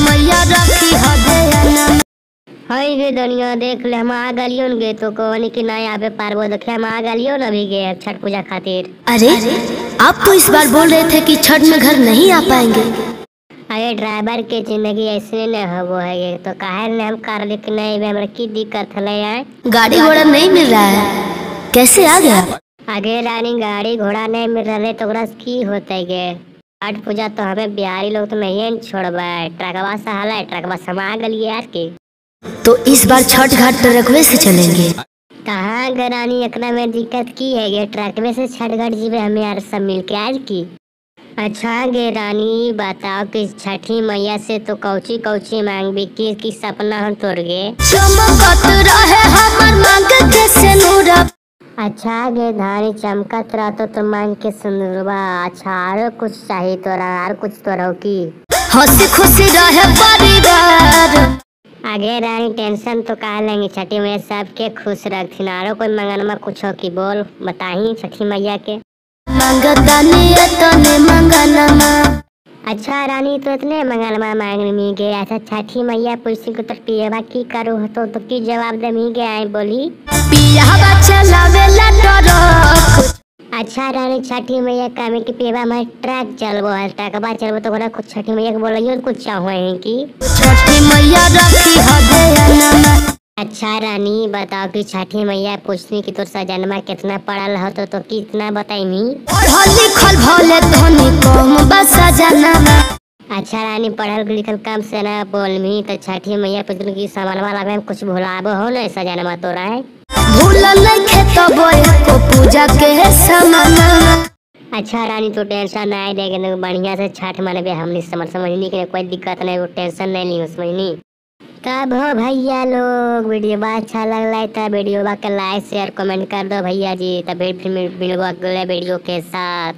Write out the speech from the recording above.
मैया रखी हदेना। हाय गे दुनिया देख ले, हम आ गलियो न गे तो कहनी कि नहीं आवे पारबो। देखे हम आ गलियो न अभी गे छठ पूजा खातिर। अरे आप तो इस बार बोल रहे थे कि छठ में घर नहीं आ पाएंगे। अरे ड्राइवर के जिंदगी ऐसे न हो है ये तो काहे ने हम कर ले कि नहीं हमरा की दिक्कत है यार। गाड़ी घोड़ा नहीं मिल रहा है, कैसे आ गया? आगे रानी गाड़ी घोड़ा नहीं मिल रहा तो ओकरा की होते गे। छठ पूजा तो हमें बिहारी लोग तो नहीं छोड़बे। ट्रकवा से हला ट्रकवा समा गलिए यार के। तो इस बार छठ घाट ट्रकवे से चलेंगे। कहाँ गे रानी इतना में दिक्कत की है ये ट्रकवे से छठ घाट जीवे हमें यार सब मिल के आज की। अच्छा गे रानी बताओ कि छठी मैया से तो कौची कौची मांगबी की सपना हम तोड़ गे। चमकत रहे हमर मांग के सिनुरा। अच्छा गे धानी चमकत रह तो मांग के सिनुरवा। अच्छा और कुछ चाहिए तोरा और कुछ तोरा की हंसी खुशी रहे परिवार। आगे रानी टेंशन तो कहा लेंगे छठी मैया सबके खुश रखी। आरो कोई मंगनमा कुछ हो की बोल बताही छठी मैया के। अच्छा रानी तो इतने मंगलमा मांगने में गए। अच्छा छठी मैया पूछी को तो पियवा की करो तो की जवाब दे मी गए आई बोली पियवा चलावेला ट्रक। अच्छा रानी छठी मैया कामे की पियवा में ट्रक चलबो है ट्रकबा चलबो तो ओकरा कुछ छठी मैया के बोलियो कुछ चाहो है की छठी मैया रखी हदेना। अच्छा रानी बताओ कि छठी मैया पूछनी कि तोर सजनमा कितना पढ़ल हो तो कितना बताईनी। पढ़ल लिखल भले धनी कम बस सजनमा। अच्छा रानी पढ़ल लिखल कम से ना बोलमी तो छठी मैया पूछनी कि सामानवा लगे कुछ भुलाबो हो ना सजनमा तोरा है भूलल नहीं खेतबो को पूजा के सामान। अच्छा रानी तो टेंशन नहीं लेके बढ़िया से छठ मनबे हमनी समझनी के कोई दिक्कत नहीं टेंशन नहीं ली उसमें। तब हो भैया लोग वीडियो अच्छा लगला तब वीडियो के लाइक शेयर कमेंट कर दो भैया जी। तब फिर मिलबो अगले वीडियो के साथ।